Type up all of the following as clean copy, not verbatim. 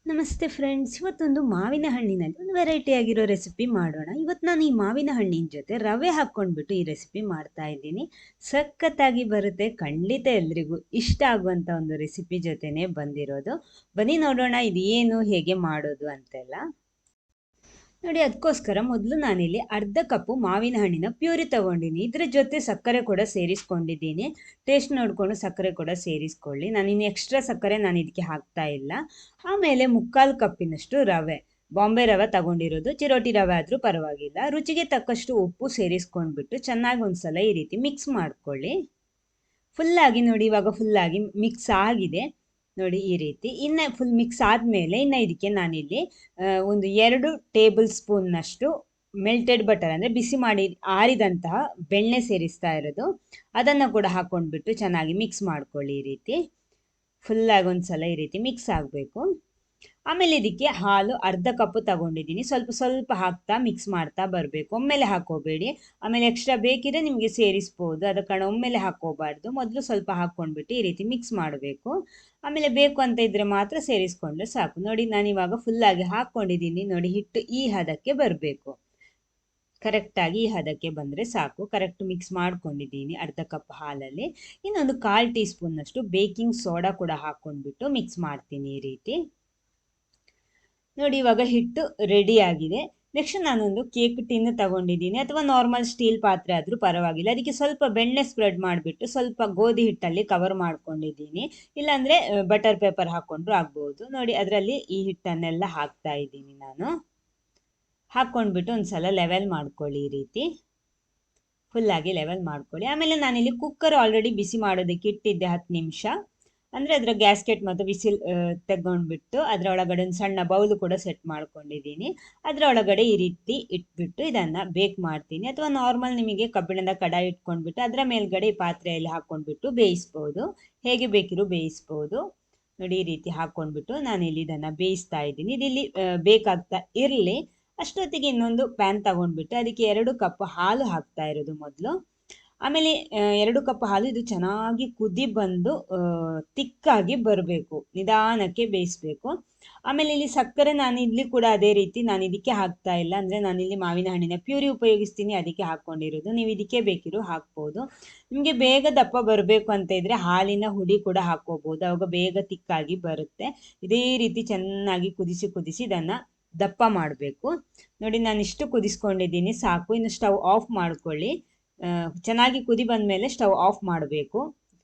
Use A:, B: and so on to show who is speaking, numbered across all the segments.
A: ನಮಸ್ತೆ ಫ್ರೆಂಡ್ಸ್, ಇವತ್ತೊಂದು ಮಾವಿನ ಹಣ್ಣಿನಲ್ಲಿ ಒಂದು ವೆರೈಟಿ ಆಗಿರೋ ರೆಸಿಪಿ ಮಾಡೋಣ. ಇವತ್ತು ನಾನು ಈ ಮಾವಿನ ಹಣ್ಣಿನ ಜೊತೆ ರವೆ ಹಾಕ್ಕೊಂಡ್ಬಿಟ್ಟು ಈ ರೆಸಿಪಿ ಮಾಡ್ತಾ ಇದ್ದೀನಿ. ಸಖತ್ತಾಗಿ ಬರುತ್ತೆ, ಖಂಡಿತ ಎಲ್ರಿಗೂ ಇಷ್ಟ ಆಗುವಂಥ ಒಂದು ರೆಸಿಪಿ ಜೊತೆನೇ ಬಂದಿರೋದು. ಬನ್ನಿ ನೋಡೋಣ ಇದು ಏನು ಹೇಗೆ ಮಾಡೋದು ಅಂತೆಲ್ಲ. ನೋಡಿ, ಅದಕ್ಕೋಸ್ಕರ ಮೊದಲು ನಾನಿಲ್ಲಿ ಅರ್ಧ ಕಪ್ಪು ಮಾವಿನ ಹಣ್ಣಿನ ಪ್ಯೂರಿ ತಗೊಂಡಿನಿ. ಇದ್ರ ಜೊತೆ ಸಕ್ಕರೆ ಕೂಡ ಸೇರಿಸ್ಕೊಂಡಿದ್ದೀನಿ. ಟೇಸ್ಟ್ ನೋಡಿಕೊಂಡು ಸಕ್ಕರೆ ಕೂಡ ಸೇರಿಸ್ಕೊಳ್ಳಿ. ನಾನಿನ್ನು ಎಕ್ಸ್ಟ್ರಾ ಸಕ್ಕರೆ ನಾನು ಇದಕ್ಕೆ ಹಾಕ್ತಾ ಇಲ್ಲ. ಆಮೇಲೆ ಮುಕ್ಕಾಲು ಕಪ್ಪಿನಷ್ಟು ರವೆ, ಬಾಂಬೆ ರವೆ ತಗೊಂಡಿರೋದು, ಚಿರೋಟಿ ರವೆ ಆದರೂ ಪರವಾಗಿಲ್ಲ. ರುಚಿಗೆ ತಕ್ಕಷ್ಟು ಉಪ್ಪು ಸೇರಿಸ್ಕೊಂಡ್ಬಿಟ್ಟು ಚೆನ್ನಾಗಿ ಒಂದ್ಸಲ ಈ ರೀತಿ ಮಿಕ್ಸ್ ಮಾಡ್ಕೊಳ್ಳಿ. ಫುಲ್ಲಾಗಿ ನೋಡಿ, ಇವಾಗ ಫುಲ್ಲಾಗಿ ಮಿಕ್ಸ್ ಆಗಿದೆ ನೋಡಿ ಈ ರೀತಿ. ಇನ್ನು ಫುಲ್ ಮಿಕ್ಸ್ ಆದಮೇಲೆ ಇನ್ನು ಇದಕ್ಕೆ ನಾನಿಲ್ಲಿ ಒಂದು 2 ಟೇಬಲ್ ಸ್ಪೂನ್ನಷ್ಟು ಮೆಲ್ಟೆಡ್ ಬಟರ್ ಅಂದರೆ ಬಿಸಿ ಮಾಡಿ ಆರಿದಂತಹ ಬೆಣ್ಣೆ ಸೇರಿಸ್ತಾ ಇರೋದು. ಅದನ್ನು ಕೂಡ ಹಾಕ್ಕೊಂಡ್ಬಿಟ್ಟು ಚೆನ್ನಾಗಿ ಮಿಕ್ಸ್ ಮಾಡ್ಕೊಳ್ಳಿ. ಈ ರೀತಿ ಫುಲ್ಲಾಗಿ ಒಂದ್ಸಲ ಈ ರೀತಿ ಮಿಕ್ಸ್ ಆಗಬೇಕು. ಆಮೇಲೆ ಇದಕ್ಕೆ ಹಾಲು ಅರ್ಧ ಕಪ್ ತಗೊಂಡಿದ್ದೀನಿ. ಸ್ವಲ್ಪ ಸ್ವಲ್ಪ ಹಾಕ್ತಾ ಮಿಕ್ಸ್ ಮಾಡ್ತಾ ಬರಬೇಕು. ಒಮ್ಮೆಲೆ ಹಾಕೋಬೇಡಿ. ಆಮೇಲೆ ಎಕ್ಸ್ಟ್ರಾ ಬೇಕಿದ್ರೆ ನಿಮಗೆ ಸೇರಿಸ್ಬೋದು, ಅದ ಕಾರಣ ಒಮ್ಮೆಲೆ ಹಾಕೋಬಾರ್ದು. ಮೊದಲು ಸ್ವಲ್ಪ ಹಾಕ್ಕೊಂಡ್ಬಿಟ್ಟು ಈ ರೀತಿ ಮಿಕ್ಸ್ ಮಾಡಬೇಕು. ಆಮೇಲೆ ಬೇಕು ಅಂತ ಇದ್ರೆ ಮಾತ್ರ ಸೇರಿಸ್ಕೊಂಡ್ರೆ ಸಾಕು. ನೋಡಿ, ನಾನು ಇವಾಗ ಫುಲ್ಲಾಗಿ ಹಾಕ್ಕೊಂಡಿದ್ದೀನಿ. ನೋಡಿ, ಹಿಟ್ಟು ಈ ಹದಕ್ಕೆ ಬರಬೇಕು. ಕರೆಕ್ಟಾಗಿ ಈ ಹದಕ್ಕೆ ಬಂದರೆ ಸಾಕು. ಕರೆಕ್ಟ್ ಮಿಕ್ಸ್ ಮಾಡ್ಕೊಂಡಿದ್ದೀನಿ ಅರ್ಧ ಕಪ್ ಹಾಲಲ್ಲಿ. ಇನ್ನೊಂದು 1/4 ಟೀ ಸ್ಪೂನ್ನಷ್ಟು ಬೇಕಿಂಗ್ ಸೋಡಾ ಕೂಡ ಹಾಕ್ಕೊಂಡ್ಬಿಟ್ಟು ಮಿಕ್ಸ್ ಮಾಡ್ತೀನಿ ಈ ರೀತಿ. ನೋಡಿ, ಇವಾಗ ಹಿಟ್ಟು ರೆಡಿ ಆಗಿದೆ. ನೆಕ್ಸ್ಟ್ ನಾನೊಂದು ಕೇಕ್ ಟಿನ್ ತಗೊಂಡಿದ್ದೀನಿ, ಅಥವಾ ನಾರ್ಮಲ್ ಸ್ಟೀಲ್ ಪಾತ್ರೆ ಆದರೂ ಪರವಾಗಿಲ್ಲ. ಅದಕ್ಕೆ ಸ್ವಲ್ಪ ಬೆಣ್ಣೆ ಸ್ಪ್ರೆಡ್ ಮಾಡಿಬಿಟ್ಟು ಸ್ವಲ್ಪ ಗೋಧಿ ಹಿಟ್ಟಲ್ಲಿ ಕವರ್ ಮಾಡ್ಕೊಂಡಿದ್ದೀನಿ. ಇಲ್ಲಾಂದರೆ ಬಟರ್ ಪೇಪರ್ ಹಾಕ್ಕೊಂಡ್ರು ಆಗ್ಬೋದು. ನೋಡಿ, ಅದರಲ್ಲಿ ಈ ಹಿಟ್ಟನ್ನೆಲ್ಲ ಹಾಕ್ತಾ ಇದ್ದೀನಿ ನಾನು. ಹಾಕ್ಕೊಂಡ್ಬಿಟ್ಟು ಒಂದ್ಸಲ ಲೆವೆಲ್ ಮಾಡ್ಕೊಳ್ಳಿ ಈ ರೀತಿ. ಫುಲ್ಲಾಗಿ ಲೆವೆಲ್ ಮಾಡ್ಕೊಳ್ಳಿ. ಆಮೇಲೆ ನಾನಿಲ್ಲಿ ಕುಕ್ಕರ್ ಆಲ್ರೆಡಿ ಬಿಸಿ ಮಾಡೋದಕ್ಕೆ ಇಟ್ಟಿದ್ದೆ 10 ನಿಮಿಷ. ಅಂದರೆ ಅದರ ಗ್ಯಾಸ್ಕೆಟ್ ಮತ್ತು ವಿಸಿಲ್ ತೆಗೊಂಡ್ಬಿಟ್ಟು ಅದರ ಒಳಗಡೆ ಒಂದು ಸಣ್ಣ ಬೌಲು ಕೂಡ ಸೆಟ್ ಮಾಡ್ಕೊಂಡಿದ್ದೀನಿ. ಅದರ ಒಳಗಡೆ ಈ ರೀತಿ ಇಟ್ಬಿಟ್ಟು ಇದನ್ನು ಬೇಕ್ ಮಾಡ್ತೀನಿ. ಅಥವಾ ನಾರ್ಮಲ್ ನಿಮಗೆ ಕಬ್ಬಿಣದ ಕಡಾಯಿ ಇಟ್ಕೊಂಡ್ಬಿಟ್ಟು ಅದರ ಮೇಲ್ಗಡೆ ಈ ಪಾತ್ರೆಯಲ್ಲಿ ಹಾಕ್ಕೊಂಡ್ಬಿಟ್ಟು ಬೇಯಿಸ್ಬೋದು. ಹೇಗೆ ಬೇಕಿರೋ ಬೇಯಿಸ್ಬೋದು. ನೋಡಿ, ಈ ರೀತಿ ಹಾಕ್ಕೊಂಡ್ಬಿಟ್ಟು ನಾನಿಲ್ಲಿ ಇದನ್ನು ಬೇಯಿಸ್ತಾ ಇದ್ದೀನಿ. ಇದಿಲ್ಲಿ ಬೇಕಾಗ್ತಾ ಇರಲಿ. ಅಷ್ಟೊತ್ತಿಗೆ ಇನ್ನೊಂದು ಪ್ಯಾನ್ ತಗೊಂಡ್ಬಿಟ್ಟು ಅದಕ್ಕೆ 2 ಕಪ್ ಹಾಲು ಹಾಕ್ತಾ ಇರೋದು ಮೊದಲು. ಆಮೇಲೆ 2 ಕಪ್ ಹಾಲು ಇದು ಚೆನ್ನಾಗಿ ಕುದಿ ಬಂದು ತಿಕ್ಕಾಗಿ ಬರಬೇಕು. ನಿಧಾನಕ್ಕೆ ಬೇಯಿಸ್ಬೇಕು. ಆಮೇಲೆ ಇಲ್ಲಿ ಸಕ್ಕರೆ ನಾನು ಇಲ್ಲಿ ಕೂಡ ಅದೇ ರೀತಿ ನಾನು ಇದಕ್ಕೆ ಹಾಕ್ತಾ ಇಲ್ಲ. ಅಂದರೆ ನಾನಿಲ್ಲಿ ಮಾವಿನ ಹಣ್ಣಿನ ಪ್ಯೂರಿ ಉಪಯೋಗಿಸ್ತೀನಿ, ಅದಕ್ಕೆ ಹಾಕ್ಕೊಂಡಿರೋದು. ನೀವು ಇದಕ್ಕೆ ಬೇಕಿರೋ ಹಾಕ್ಬೋದು. ನಿಮಗೆ ಬೇಗ ದಪ್ಪ ಬರಬೇಕು ಅಂತ ಇದ್ದರೆ ಹಾಲಿನ ಹುಡಿ ಕೂಡ ಹಾಕ್ಕೋಬೋದು. ಆವಾಗ ಬೇಗ ತಿಕ್ಕಾಗಿ ಬರುತ್ತೆ. ಇದೇ ರೀತಿ ಚೆನ್ನಾಗಿ ಕುದಿಸಿ ಇದನ್ನು ದಪ್ಪ ಮಾಡಬೇಕು. ನೋಡಿ, ನಾನು ಇಷ್ಟು ಕುದಿಸ್ಕೊಂಡಿದ್ದೀನಿ, ಸಾಕು. ಇನ್ನು ಸ್ಟವ್ ಆಫ್ ಮಾಡ್ಕೊಳ್ಳಿ. ಚೆನ್ನಾಗಿ ಕುದಿ ಬಂದಮೇಲೆ ಸ್ಟವ್ ಆಫ್ ಮಾಡಬೇಕು.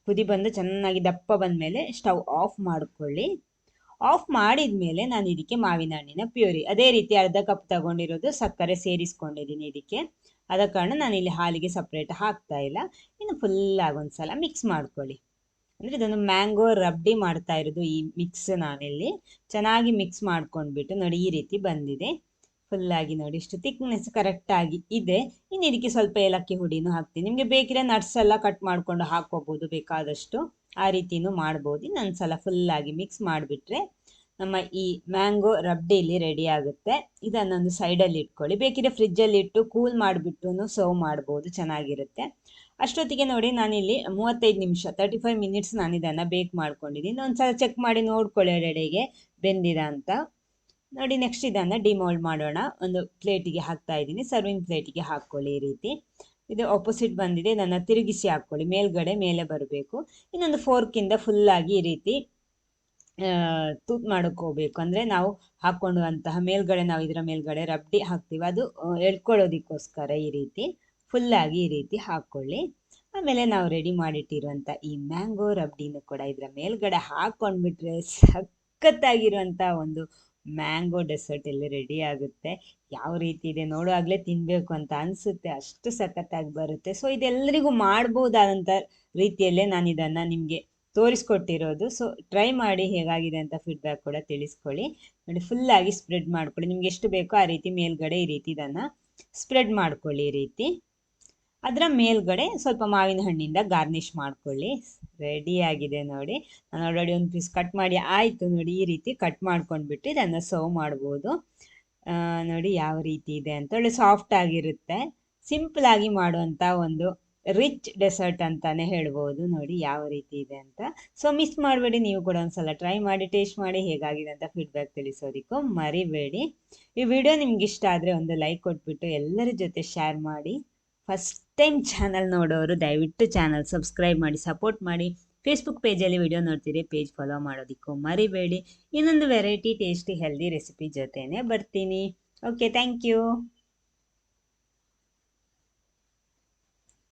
A: ಕುದಿ ಬಂದು ಚೆನ್ನಾಗಿ ದಪ್ಪ ಬಂದಮೇಲೆ ಸ್ಟವ್ ಆಫ್ ಮಾಡ್ಕೊಳ್ಳಿ. ಆಫ್ ಮಾಡಿದ ಮೇಲೆ ನಾನು ಇದಕ್ಕೆ ಮಾವಿನ ಹಣ್ಣಿನ ಪ್ಯೂರಿ ಅದೇ ರೀತಿ ಅರ್ಧ ಕಪ್ ತಗೊಂಡಿರೋದು, ಸಕ್ಕರೆ ಸೇರಿಸ್ಕೊಂಡಿದ್ದೀನಿ ಇದಕ್ಕೆ. ಆದ ಕಾರಣ ನಾನು ಇಲ್ಲಿ ಹಾಲಿಗೆ ಸಪ್ರೇಟ್ ಹಾಕ್ತಾ ಇಲ್ಲ. ಇನ್ನು ಫುಲ್ಲಾಗಿ ಒಂದ್ಸಲ ಮಿಕ್ಸ್ ಮಾಡ್ಕೊಳ್ಳಿ. ಅಂದರೆ ಇದೊಂದು ಮ್ಯಾಂಗೋ ರಬ್ಡಿ ಮಾಡ್ತಾ ಇರೋದು ಈ ಮಿಕ್ಸ್. ನಾನಿಲ್ಲಿ ಚೆನ್ನಾಗಿ ಮಿಕ್ಸ್ ಮಾಡ್ಕೊಂಡ್ಬಿಟ್ಟು ನೋಡಿ ಈ ರೀತಿ ಬಂದಿದೆ. ಫುಲ್ಲಾಗಿ ನೋಡಿ ಇಷ್ಟು ಥಿಕ್ನೆಸ್ ಕರೆಕ್ಟಾಗಿ ಇದೆ. ಇನ್ನು ಇದಕ್ಕೆ ಸ್ವಲ್ಪ ಏಲಕ್ಕಿ ಹುಡಿನೂ ಹಾಕ್ತೀನಿ. ನಿಮಗೆ ಬೇಕಿದ್ರೆ ನಟ್ಸ್ ಎಲ್ಲ ಕಟ್ ಮಾಡಿಕೊಂಡು ಹಾಕ್ಕೋಬೋದು ಬೇಕಾದಷ್ಟು. ಆ ರೀತಿನೂ ಮಾಡ್ಬೋದು. ಇನ್ನೊಂದು ಸಲ ಫುಲ್ಲಾಗಿ ಮಿಕ್ಸ್ ಮಾಡಿಬಿಟ್ರೆ ನಮ್ಮ ಈ ಮ್ಯಾಂಗೋ ರಬ್ಡಿ ಇಲ್ಲಿ ರೆಡಿ ಆಗುತ್ತೆ. ಇದನ್ನೊಂದು ಸೈಡಲ್ಲಿ ಇಟ್ಕೊಳ್ಳಿ. ಬೇಕಿದ್ರೆ ಫ್ರಿಜ್ಜಲ್ಲಿ ಇಟ್ಟು ಕೂಲ್ ಮಾಡಿಬಿಟ್ಟು ಸರ್ವ್ ಮಾಡ್ಬೋದು, ಚೆನ್ನಾಗಿರುತ್ತೆ. ಅಷ್ಟೊತ್ತಿಗೆ ನೋಡಿ, ನಾನಿಲ್ಲಿ 35 ನಿಮಿಷ 35 ಮಿನಿಟ್ಸ್ ನಾನು ಇದನ್ನು ಬೇಕ್ ಮಾಡ್ಕೊಂಡಿದ್ದೀನಿ. ಒಂದ್ಸಲ ಚೆಕ್ ಮಾಡಿ ನೋಡ್ಕೊಳ್ಳಿ ಎರಡೆಡೆಗೆ ಬೆಂದಿದ ಅಂತ. ನೋಡಿ, ನೆಕ್ಸ್ಟ್ ಇದನ್ನು ಡಿಮೋಲ್ಡ್ ಮಾಡೋಣ. ಒಂದು ಪ್ಲೇಟಿಗೆ ಹಾಕ್ತಾ ಇದ್ದೀನಿ. ಸರ್ವಿಂಗ್ ಪ್ಲೇಟಿಗೆ ಹಾಕ್ಕೊಳ್ಳಿ ಈ ರೀತಿ. ಇದು ಆಪೋಸಿಟ್ ಬಂದಿದೆ, ಇದನ್ನು ತಿರುಗಿಸಿ ಹಾಕ್ಕೊಳ್ಳಿ. ಮೇಲ್ಗಡೆ ಮೇಲೆ ಬರಬೇಕು. ಇನ್ನೊಂದು ಫೋರ್ಕಿಂದ ಫುಲ್ಲಾಗಿ ಈ ರೀತಿ ತೂತ್ ಮಾಡ್ಕೋಬೇಕು. ಅಂದರೆ ನಾವು ಹಾಕ್ಕೊಳ್ಳುವಂತಹ ಮೇಲ್ಗಡೆ ನಾವು ಇದರ ಮೇಲ್ಗಡೆ ರಬ್ಡಿ ಹಾಕ್ತೀವಿ, ಅದು ಎಳ್ಕೊಳ್ಳೋದಕ್ಕೋಸ್ಕರ ಈ ರೀತಿ ಫುಲ್ಲಾಗಿ ಈ ರೀತಿ ಹಾಕ್ಕೊಳ್ಳಿ. ಆಮೇಲೆ ನಾವು ರೆಡಿ ಮಾಡಿಟ್ಟಿರುವಂಥ ಈ ಮ್ಯಾಂಗೋ ರಬ್ಡಿನೂ ಕೂಡ ಇದರ ಮೇಲ್ಗಡೆ ಹಾಕ್ಕೊಂಡ್ಬಿಟ್ರೆ ಸಖತ್ತಾಗಿರುವಂಥ ಒಂದು ಮ್ಯಾಂಗೋ ಡೆಸರ್ಟ್ ಇಲ್ಲಿ ರೆಡಿ ಆಗುತ್ತೆ. ಯಾವ ರೀತಿ ಇದೆ ನೋಡುವಾಗಲೇ ತಿನ್ನಬೇಕು ಅಂತ ಅನಿಸುತ್ತೆ, ಅಷ್ಟು ಸಖತ್ತಾಗಿ ಬರುತ್ತೆ. ಸೊ ಇದೆಲ್ಲರಿಗೂ ಮಾಡ್ಬೋದಾದಂಥ ರೀತಿಯಲ್ಲೇ ನಾನು ಇದನ್ನು ನಿಮಗೆ ತೋರಿಸ್ಕೊಟ್ಟಿರೋದು. ಸೊ ಟ್ರೈ ಮಾಡಿ, ಹೇಗಾಗಿದೆ ಅಂತ ಫೀಡ್ಬ್ಯಾಕ್ ಕೂಡ ತಿಳಿಸ್ಕೊಳ್ಳಿ. ನೋಡಿ, ಫುಲ್ಲಾಗಿ ಸ್ಪ್ರೆಡ್ ಮಾಡ್ಕೊಳ್ಳಿ. ನಿಮ್ಗೆ ಎಷ್ಟು ಬೇಕೋ ಆ ರೀತಿ ಮೇಲ್ಗಡೆ ಈ ರೀತಿ ಇದನ್ನು ಸ್ಪ್ರೆಡ್ ಮಾಡ್ಕೊಳ್ಳಿ ಈ ರೀತಿ. ಅದರ ಮೇಲ್ಗಡೆ ಸ್ವಲ್ಪ ಮಾವಿನ ಹಣ್ಣಿಂದ ಗಾರ್ನಿಷ್ ಮಾಡ್ಕೊಳ್ಳಿ. ರೆಡಿ ಆಗಿದೆ ನೋಡಿ. ನಾನು ಆಲ್ರೆಡಿ ಒಂದು ಪೀಸ್ ಕಟ್ ಮಾಡಿ ಆಯಿತು. ನೋಡಿ, ಈ ರೀತಿ ಕಟ್ ಮಾಡ್ಕೊಂಡ್ಬಿಟ್ಟು ಇದನ್ನು ಸರ್ವ್ ಮಾಡ್ಬೋದು. ನೋಡಿ ಯಾವ ರೀತಿ ಇದೆ ಅಂತ. ಒಳ್ಳೆ ಸಾಫ್ಟ್ ಆಗಿರುತ್ತೆ. ಸಿಂಪಲ್ ಆಗಿ ಮಾಡುವಂಥ ಒಂದು ರಿಚ್ ಡೆಸರ್ಟ್ ಅಂತಾನೆ ಹೇಳ್ಬೋದು. ನೋಡಿ ಯಾವ ರೀತಿ ಇದೆ ಅಂತ. ಸೊ ಮಿಸ್ ಮಾಡಬೇಡಿ, ನೀವು ಕೂಡ ಒಂದ್ಸಲ ಟ್ರೈ ಮಾಡಿ ಟೇಸ್ಟ್ ಮಾಡಿ ಹೇಗಾಗಿದೆ ಅಂತ ಫೀಡ್ಬ್ಯಾಕ್ ತಿಳಿಸೋದಿಕ್ಕೂ ಮರಿಬೇಡಿ. ಈ ವಿಡಿಯೋ ನಿಮ್ಗೆ ಇಷ್ಟ ಆದರೆ ಒಂದು ಲೈಕ್ ಕೊಟ್ಬಿಟ್ಟು ಎಲ್ಲರ ಜೊತೆ ಶೇರ್ ಮಾಡಿ. ಫಸ್ಟ್ ಟೈಮ್ ಚಾನಲ್ ನೋಡೋರು ದಯವಿಟ್ಟು ಚಾನಲ್ ಸಬ್ಸ್ಕ್ರೈಬ್ ಮಾಡಿ ಸಪೋರ್ಟ್ ಮಾಡಿ. ಫೇಸ್ಬುಕ್ ಪೇಜಲ್ಲಿ ವಿಡಿಯೋ ನೋಡ್ತೀರಿ, ಪೇಜ್ ಫಾಲೋ ಮಾಡೋದಿಕ್ಕೂ ಮರಿಬೇಡಿ. ಇನ್ನೊಂದು ವೆರೈಟಿ ಟೇಸ್ಟಿ ಹೆಲ್ದಿ ರೆಸಿಪಿ ಜೊತೆನೇ ಬರ್ತೀನಿ. Okay, thank you.